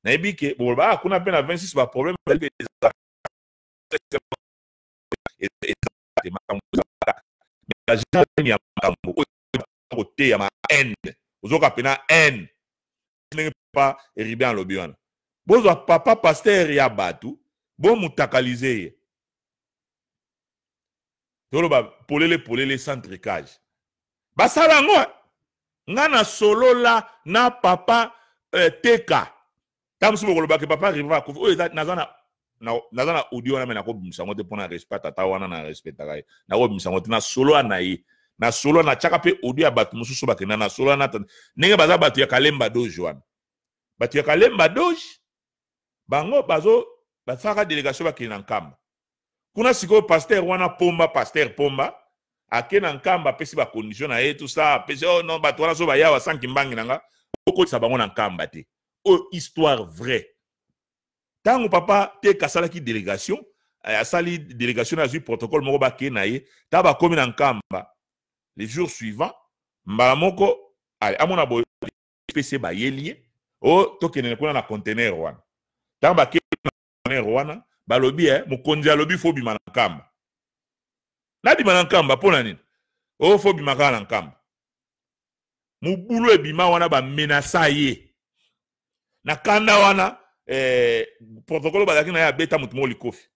na ebike bon ba kuna pe na 26 ba problème côté ya ma haine ozoka pena haine n'est pas eribe en lobby wana bozo papa pasteur ya batu bon mutakalize tolo ba polele centricage basala ngo ngana solo la na papa teka tamsu bokoloba ke papa riva ko o nazana audio na mena ko bimsango te pona respect tata wana na respect kai na ko bimsango te na solo anayi na solo na chaka pe audio ya batu mususu bakena na solo na nenge baza batu ya Kalemba Doge wana batu ya Kalemba Doge bango bazo bafaka délégation bakena nkamba kuna siko pasteur wana pasteur pomba akena nkamba pesi ba condition na tout ça pesi oh non batu wana so ba yawa sanki mbangi nanga oko sa bango na nkamba te o histoire vraie tango papa te kasala ki délégation asali délégation na zu protocole moko bakena ye ta ba komi na nkamba les jours suivants mbala moko amona bo pc ba yelie o tokene kuna na conteneur wana tango ba ke na conteneur wana balobi mokonzi alobi fo bima na nkamba na bima na nkamba pona nini o fo bima kala na nkamba mubulu ebima wana ba menasa ye na kanda wana protocole bazaki na ya beta mutu mo likofi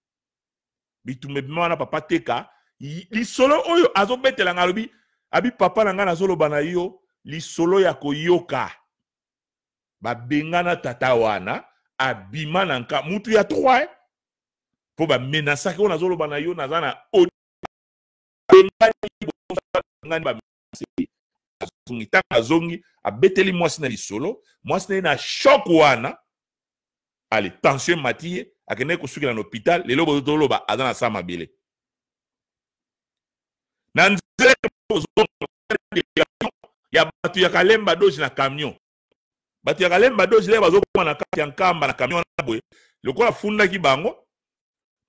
bitume bima wana papa teka lisolo oyo azobetela ngalobi abi papa na ngana zolo bana yo lisolo ya koyoka babengana tata wana abima na nka mutu ya 3 po ba menasa ko na zolo bana yo nazana o ngani ba ngita zongi abeteli mwasi na lisolo mwasi na shock wana ali tension matie akene ko sukila na hôpital lelo bozolo ba azana sama bele na nzele ya batu ya Kalemba Doge na camion batu ya Kalemba Doge le bazokoma na kati ya nkamba na camion na boye lokola funda ki bango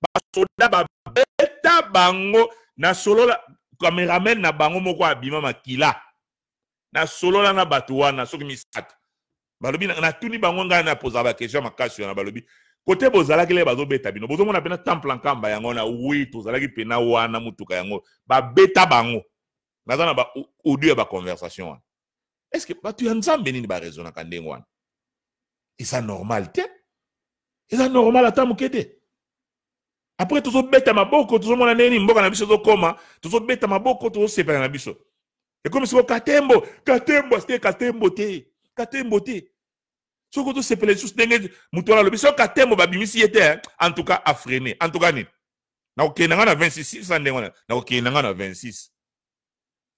basoda ba beta bango na solola cameraman na bango moko abima makila na solola na batu wana soki misatu balobi na tuni bango ngana na poza ba question makasi na balobi kote bozalaki le bazobeta bino bozomona pena temple nkamba yango na oui tozalaki pena wana mutuka yango ba beta bango nazana ba audio ba conversation est-ce que batu ya nzambe nini ba raison na kandengo wana et ça normal te et ça normal ata mukete après tozo beta maboko tozo mona neni mboka na biso zokoma tozo beta maboko tozo sepela na biso et comme si katembo c'était katembo te soko to sepela sous ndenge mutola lo biso katembo ba bimisi yete en tout cas a freiner en tout cas ni na okena na 26 ça ndenge na okena na 26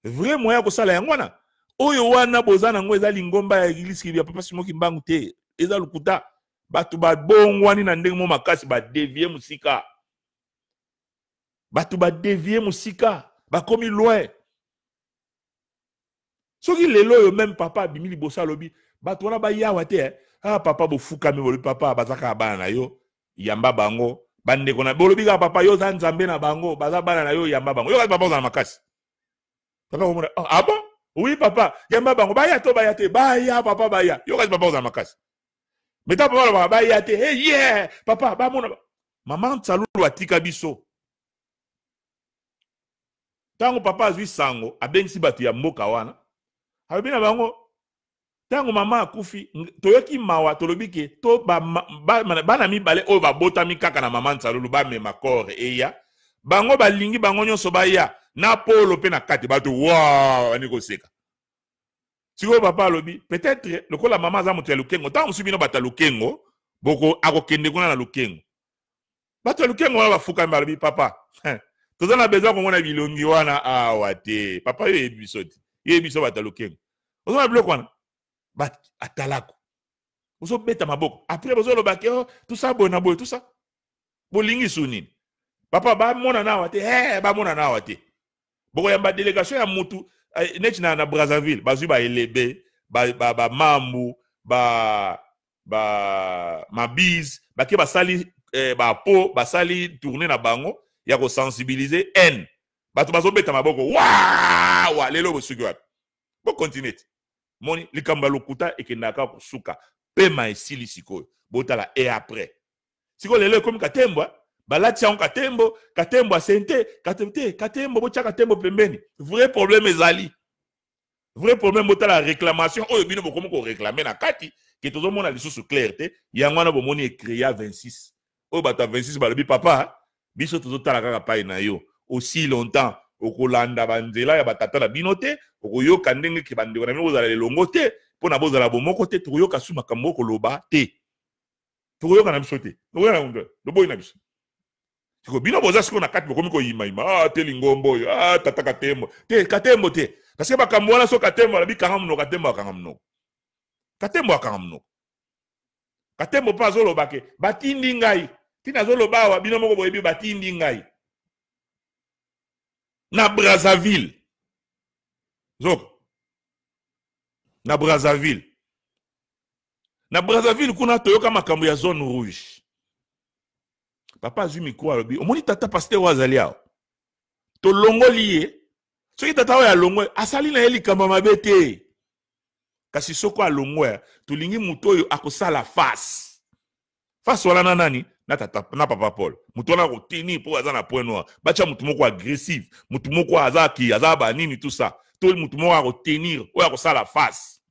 vrai moyen ko sala yango wana oyo wana bozana ngo eza lingomba ya église ya papa Simoki Mbangu te eza lukuta batu ba bongwani na ndenge mo makasi ba dévier musika batu ba dévier musika ba komi loin soki lelo yo même papa bimili bosa lobi batu wana ba yawa te papa bo fukami bolo papa bazaka bana na yo yamba bango bande kona bolobi ka papa yo za nzambe na bango baza bana na yo yamba bango yo ka papa za makasi papa omona ah bon oui papa yamba bango baya to baya te baya papa baya yo ka papa za makasi meta papa baya te hey yeah papa ba mona maman tsalulu atika biso tango papa azwi sango abengisi batu ya mboka wana abina bango tango mama akufi toyoki mawa tolobike to bana mibale oyo babotami kaka na mama Nsalulu bamema kore eya bango balingi bango nyonso baya na polo pe na kati bato wow ani koseka siko papa alobi peut-être lokola mama aza moto ya lukengo tango mosusu bino bato ya lukengo boko akokende kuna na lukengo bato ya lukengo wana bafukami balobi papa toza na besoin komona bilongi wana awa te papa yo yebi biso te yebi biso bato ya lukengo ozona biloko wana bat atalako ozo beta maboko après bozo lobaki oh tout ça bona boy tout ça bolingi sunini papa ba mona na wate ba mona na wate boko ya ba délégation ya mutu neti na Brazzaville bazui ba elebe ba mambu ba mabiz bake basali ba po basali tourner na bango ya ko sensibiliser en bato bazo beta maboko wa lelo bosuki wapi Bon continuer. Moni likamba lokuta ekendaka kusuka pema esili sikoyo. Botala et après. Siko lelo comme katembo balati yango katembo asente katembo bocha katembo pembeni. Vrai problème ezali. Vrai problème botala réclamation oyo bino bokomo ko réclamer na kati ke tozo mona lisusu clarté yango na bomoni écria 26. Oyo bata 26 balobi papa biso tozo tala kaka pai na yo aussi longtemps okolanda banzela ya batata na bino te okoyoka ndenge ke bandeko na bino bozala lelongo te pona bozala bomoko te tokoyoka su makambo koloba te tokoyoka na biso te tokoyoka na loboyi na biso siko bino boza siko na kati bokomi koyimayima te lingombo oyo tata katembo te parce que makambo wana so katembo alabi kanga mnoko katembo akanga mnoko katembo pa azoloba ke batindi ngai tina azoloba awa bino moko boyebi batindi ngai na Brazzaville zoko na Brazzaville kuna toyoka makambo ya zone rouge papa azwi micro alobi omoni tata pasteur wazali awo tolongoli ye soki tata oyo alongwe asali na ye likambo mabe te kasi soko alongwe tolingi mutu oyo akosala face wana na nani na papa Paul mutu wana kotini po aza na point noir bacha mutu moko agressif mutu moko aza banini tout ça to mutu moko akotenir oyo akosala face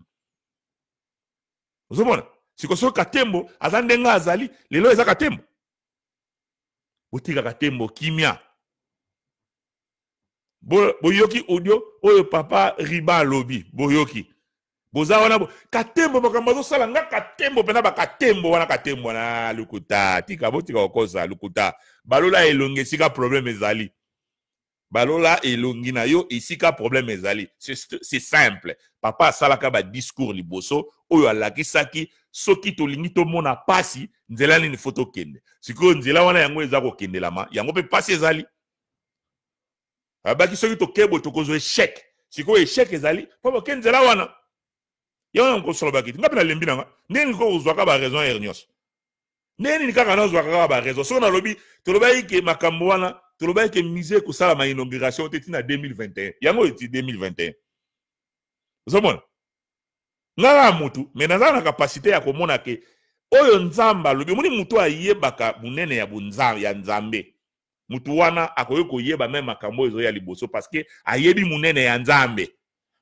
ozomona sikoso katembo aza ndenga azali lelo eza katembo botika katembo kimia boyoki audio oyo papa riba lobi boyoki boza wana katembo makambo azosala nga katembo pena bakatembo wana lukuta tika botika okosa lukuta balola elongi esika problème ezali balola elongi na yo esika problème ezali c'est simple papa asalaka ba discours liboso oyo alakisaki soki tolingi tomona pasi nzela nini foto kende sikoyo nzela wana yango eza kokendelama yango pe pasi ezali abaki soki tokebo tokozwa échec sikoyo échec ezali po boke nzela wana yango nkosolo bakiti ngapi na lembi nanga ndeni ko uzwaka ba raison hernios ndeni kaka na uzwaka ba raison so na lobi tolobai ke makambo wana tolobai ke musée ko sala ma inauguration te tina 2021 yango eti 2021 zomona ngala mutu menaza na capacité ya komona ke oyo nzamba lobi muni mutu ayebaka munene ya bunzamba ya nzambe mutu wana akoyeko yeba même makambo ezo ya liboso parce que ayebi munene ya nzambe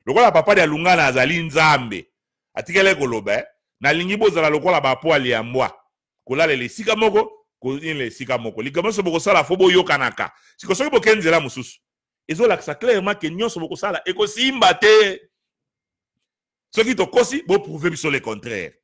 lokola papa ya lungana azali nzambe atikele koloba na lingi bozala lokola ba poali ya mbwa kolala le sika moko le sika moko likambo so boko sala fo boyokanaka siko soki bokenzela mususu ezo lakisa clairement que nyonso boko sala ekosimba te soki tokosi bo prouver biso le contraire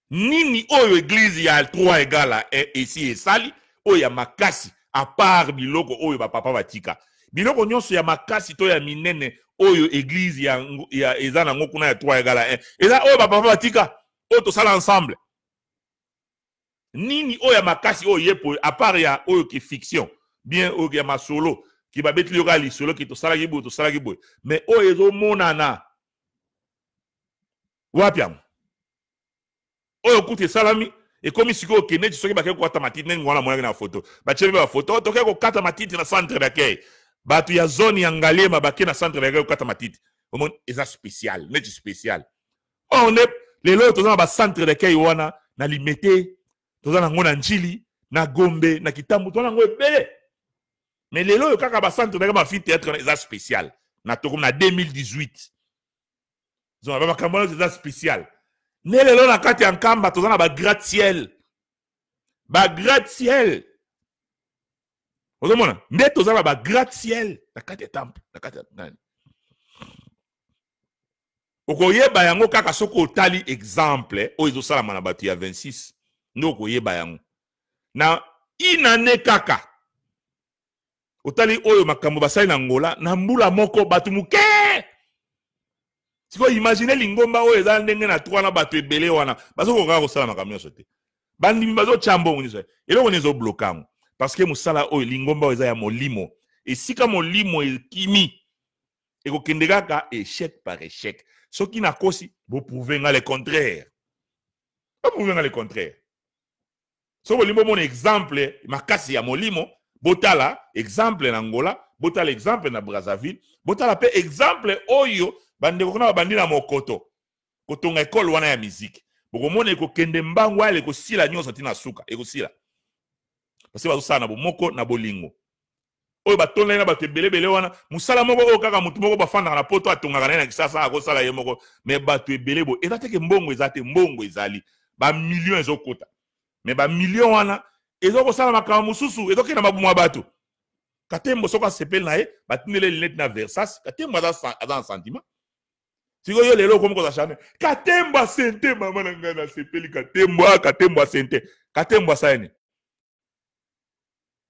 nini oyo église ya 3 égale ici esali oyo ya makasi à part biloko oyo ba papa batika biloko nyonso ya makasi to ya minene oyo église ya eza nango kuna ya 3 égale 1 eza oyo ba papa batika oyo tosala ensemble nini oyo ya makasi oyo yepo à part ya oyo ki fiction bien oyo ya masolo ki babeti yoka li solo ki tosala kiboy mais oyo ezo monana wapiam oyo kuti salami et comme si ko kene soki ba ko kata matiti nengo wana moya na photo ba chebe ba photo to ko kata matiti na centre d'accueil batu ya zone ya Ngalema ba na centre d'accueil ko kata matiti omon eza spécial net spécial on est les lots dans ba centre d'accueil wana na limité tozana ngona njili na Gombe na Kitambo tona ngo ebele mais les lots kaka ba centre d'accueil ma fi théâtre eza spécial na to comme na 2018 zona ba makambo eza spécial ne lelo na kati ya nkamba tozana ba gratte-ciel ozomona nde tozana ba gratte-ciel na kati ya temple na kati ya nani okoyeba yango kaka soko otali exemple oyo ezosalama na bato ya 26 nde okoyeba yango na inane kaka otali oyo makambo basali na ngola na mbula moko bato muke siko imagine lingomba oyo eza ndenge na 3 na bato ebele wana bazokoka kosala makambo nyonso te bandimi bazochambo ngoniso eloko nezo blokango parce que musala oyo lingomba oyo eza ya molimo esika molimo ekimi ekokende kaka échec par échec soki na kosi bo prouver nga le contraire so molimo mon exemple makasi ya molimo botala exemple na ngola botala exemple na Brazzaville, botala pe exemple oyo bande ko na bandi na mokoto. Kotonga école wana ya musique. Bokomona ekokende mbangu ale ekosila nyonso tina suka, ekosila. Parce que bazosala na bomoko na bolingo. Oyo batonda na bato ebele wana, musala moko oyo kaka mutu moko bafanda na poto atongaka na kisasa akosala ye moko, mais bato ebele bo eza te ke mbongo ezate mbongo ezali. Ba millions ezokota. Mais ba millions wana ezokosala makambo mususu, ezokena mabumwa bato. Katembo soka sepel na ye, batindele linete na Versace, Katembo aza en sentiment. Siko yo lelo komo koza chane. Katembo asente mama na nga na sepeli Katembo asente. Katembo asayene.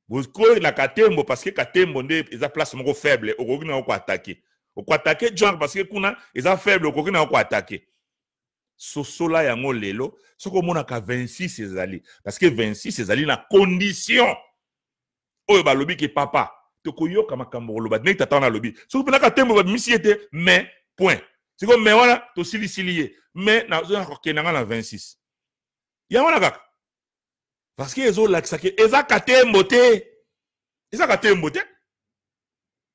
Bosko na Katembo parce que Katembo nde eza place moko faible, okoki na ko attaquer. Oko attaquer genre parce que kuna eza faible, okoki na ko attaquer. Sosola yango lelo, soko mona ka 26 ezali parce que 26 ezali na condition. Oyo ba lobi ke papa, tokoyoka makambo loba nek tata na lobi. Soko pena Katembo ba misiete mais point. C'est comme mais voilà, to sili mais na kenanga na 26. Ya wana kaka. Parce que ezo lakisake eza Katembo te. Eza Katembo te.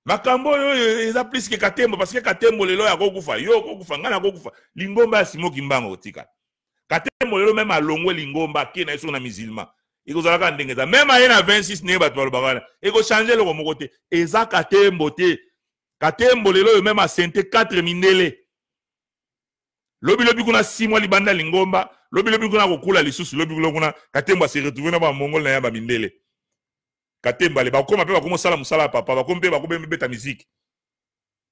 Makambo yo eza plus que Katembo parce que Katembo lelo ya kokufa, yo kokufa ngana kokufa. Lingomba ya Simo Kimbango tika. Katembo lelo même alongwe lingomba ke na eso na musulman. Iko zalaka ndengeza même aye na 26 ne bato balobakana. Eko changer le komoko te. Eza Katembo te. Katembo lelo yo même a sente 4 mindele. Lobi kuna 6 mois libanda lingomba, lobi kuna kokula lisusu, lobi kuna Katembo se retrouver na ba mongol na ya ba mindele. Katembo le ba koma pe ba komo sala musala papa, ba kombe ba kombe beta musique.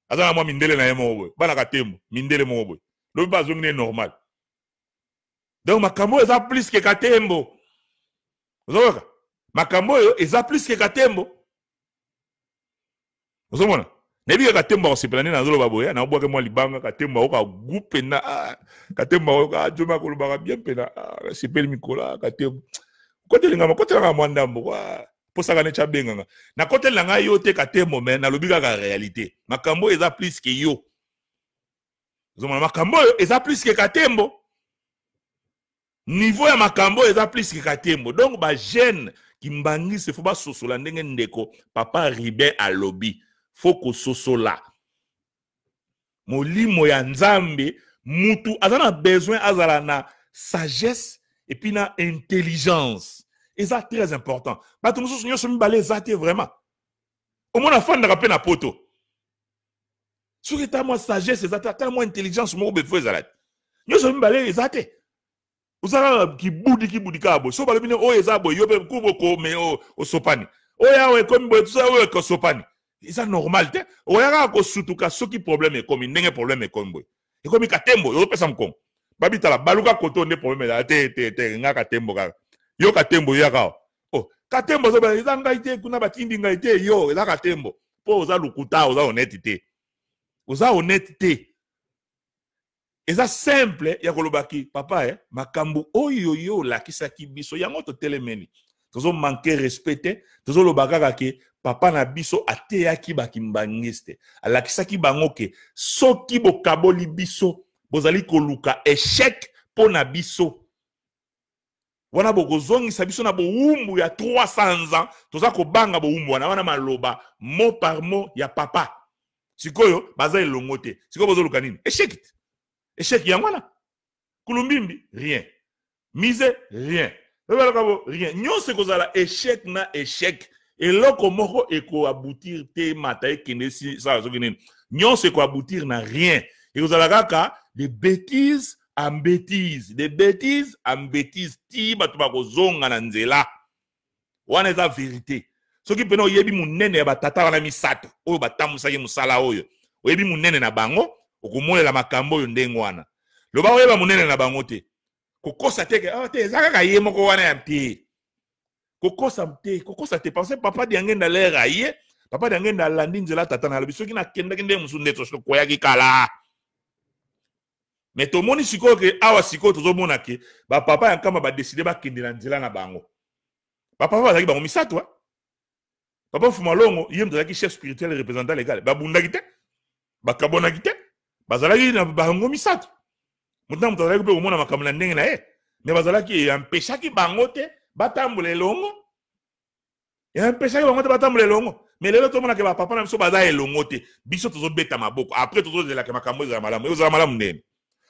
Azana mwa mindele na yemo obo. Bana Katembo, mindele mo obo. Lobi ba zongi normal. Donc makambo eza plus que Katembo. Ozoka. Makambo yo eza plus que Katembo. Ozomona. Nebi Katembo osepelani na zolo baboya na obwake mwa libanga Katembo oka gupe na Katembo oka joma ko lobaka bien pena sepeli mikola Katembo kote linga mwandambo kwa posaka ne chabenga na kote langa yo te Katembo mais na lobika ka réalité makambo eza plus que yo zoma makambo eza plus que Katembo niveau ya makambo eza plus que Katembo donc ba jeune kimbangi se faut ba sosola ndenge ndeko papa Ribin a lobby Foko sosola. Molimo ya nzambe, mutu, azana besoin azala na sagesse et puis na intelligence. Et ça très important. Bato musu nyo somi balé zate vraiment. Au moins la fin de na poto. Sur ta moi sagesse, zate ta moi intelligence mo be fo zalat. Nyo somi balé zate. Uzala ki budi kabo. So balé bine o ezabo yo be kubo ko me o sopani. O ya we komi bo tsa o ko sopani. C'est normal te oyaka ko sutuka soki problème e komi ndenge problème e kombo e komi Katembo yo pesa mkongo babita la baluka koto nde problème la te nga Katembo ka yo Katembo yaka oh Katembo so ba izanga ite kuna batindi nga ite yo eza Katembo po oza lukuta oza honnêteté eza simple ya kolobaki papa makambo oyo yo lakisaki biso yango to telemeni tozo manquer respecté tozo lobaka ke papa na biso ateyaki bakimbangiste alakisaki bango ke soki bokaboli biso bozali koluka échec po na biso wana bokozongisa biso na boumbu ya 300 ans toza kobanga boumbu wana maloba mot par mot ya papa sikoyo baza elongo te sikoyo bozoluka nini échec yango wana kulumbimbi rien mise rien rien nyonso kozala échec na échec et loko moko eko aboutir te mata ekenesi ça zokinini nyonso eko aboutir na rien et kozala kaka des bêtises en bêtises ti bato bakozonga na nzela wana eza vérité soki pena oyebi munene ya batata wana misato oyo batamwisaki musala oyo oyebi munene na bango okomolela makambo oyo ndenge wana loba oyeba munene na bango te kokosa teke te eza kaka ye moko wana ya te kokosa te parce que papa diangenda lera ye papa diangenda landi nzela tata na lobi soki na kenda kende musu ndeto so koyaki kala mais to moni siko ke awa siko tozo mona ke ba papa yankama ba décider ba kende na nzela na bango papa bazaki bango misato papa Fumalongo yem tozaki chef spirituel représentant légal ba bundaki te ba kabonaki te bazalaki na bango misato mutam tozalaki pe omona makamula ndenge na ye mais bazalaki empêchaki bango te batambola elongo empêchaki bango te batambola elongo mais lelo to mona ke ba papa na biso baza elongo te biso tozo beta maboko après tozo zela ke makambo za malamu ezala malamu ndeni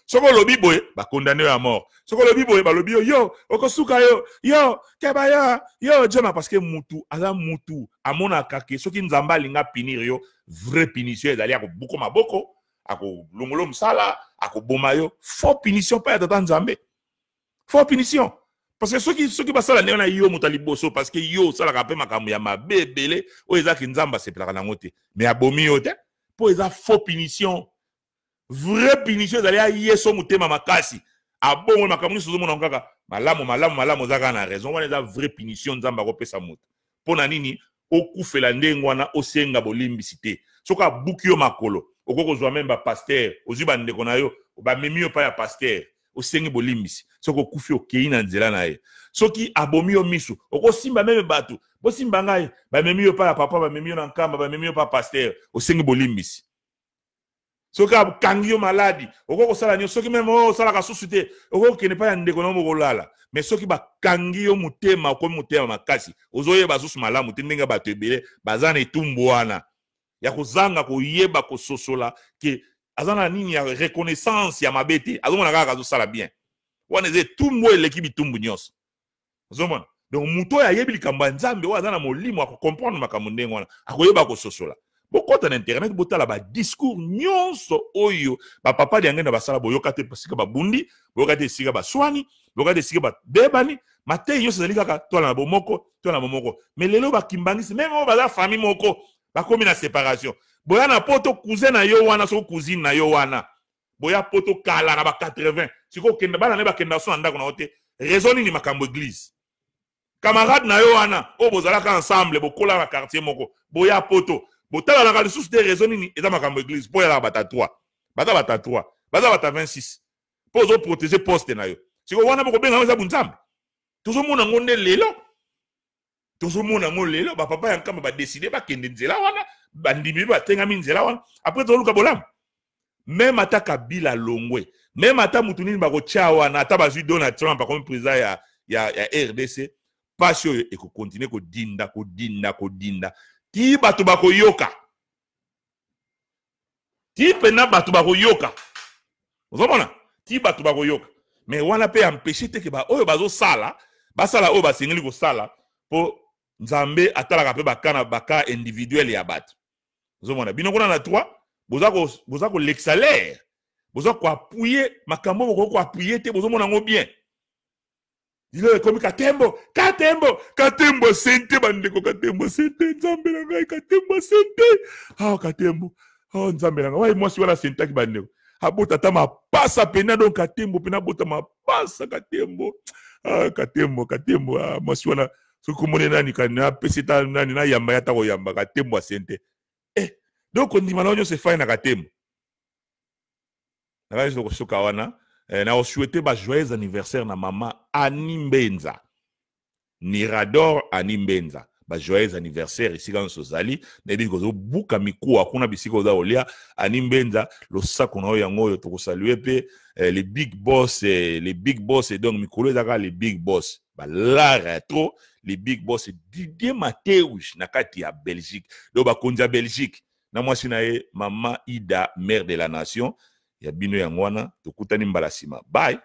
soko lobi boye ba condamné à mort soko lobi boye ba lobi yo okosuka yo keba yo joma parce que mutu aza mutu amona kake soki nzamba linga punir yo vrai punition ezali ako buko maboko ako longolo msala ako boma yo faux punition pa ya tata nzambe faux punition parce que soki basala ndenge na yo mutu liboso parce que yo sala ka pe makambo ya mabebele o ezaki nzamba sepelaka nango te mais abomi yo te po eza faux punition vraie punition ezali ya yeso mutema makasi abongo makambo nyonso ozomona kaka malamu ozaka na raison wana eza vraie punition nzambe akopesa moto mpo na nini okufela ndenge wana osenga bolimbisi te soki abuki yo makolo okoki kozwa meme bapaster ozwi bandeko na yo bamemi yo pa ya paster osengi bolimbisi soki okufi okei na nzela na ye soki abomi yo misu okosimba meme bato bosimba ngai bamemi yo pa ya papa bamemi yo na nkamba bamemi yo pa paster osengi bolimbisi soki akangi yo maladi okoki kosala nio soki meme osalaka susu te okoki kokende pa ya ndeko na yo mokolala mais soki bakangi yo motema okomi motema makasi ozoyeba susu malamu te ndenge bato ebele baza na etumbu wana ya kozanga koyeba kososola ke aza na nini ya reconnaissance ya mabe te azomona kaka azosala bien wana eza etumbu eleki bitumbu nyonso ozomona donc moto oyo ayebi likambo ya nzambe oyo aza na molimo akokomprendre makambo ndenge wana akoyeba kososola bokota na internet botala badiscours nyonso oyo bapapa yange na basala boyoka te esika babundi boyoka te esika baswani boyoka te esika babebani matei nyonso ezali kaka toala na bomoko mais lelo bakimbangisi meme oyo baza famille moko bakomi na séparation boya na poto cousin na yo wana soko cousine na yo wana boya poto kala na ba 80 siko kenda bana ne bakenda so na ndako na ote raison ni makambo église camarade na yo wana o bozalaka ensemble bokola na quartier moko boya poto botala na kali sous des raisons ni eza makambo église po ya la bata 3 baza bata 26 po zo protéger poste na yo siko wana boko benga za bunzambe tozo mona ngonde lelo ba papa yankama ba décider ba kende nzela wana bandimi ba tengami nzela wana après toluka bolamu même ata Kabila longwe même ata mutu nini ba ko tia wana ata ba Donald Trump comme président ya RDC passion e ko continuer ko dinda ti bato ba ko yoka ti pena bato ba ko yoka ozomona ti bato ba ko yoka mais wana pe empêcher te ke ba oyo bazo sala basala oyo basengeli ko sala po nzambe atalaka pe bakana baka individuel ya bato ozomona bino kuna na 3 boza ko l'exalaire boza ko appuyer makambo ko appuyer te bozomona ngo bien dilo komi katembo sente bandeko katembo sente nzambe na ngai katembo sente katembo nzambe na ngai wai mwasi wana sente ki bandeko abota ta mapasa pena donc katembo pena bota mapasa katembo katembo mwasi wana sokomone nani kana pesita nani na yamba yata ko yamba katembo asente donc ndima na onyo se fai na katembo na ngai zo kosoka wana na souhaiter ba joyeux anniversaire na mama Ani Mbenza Nirador Ani Mbenza ba joyeux anniversaire ici quand sozali na bi ko zo buka miku akuna bisiko za olia Ani Mbenza lo sako na yango yo to ko saluer pe les big boss et donc mikolo zaka les big boss ba la retro les big boss Didier Mateusz na kati ya Belgique do ba konja Belgique na mwasi na ye mama Ida mère de la nation ya bino ya ngwana tokutani mbala sima bye.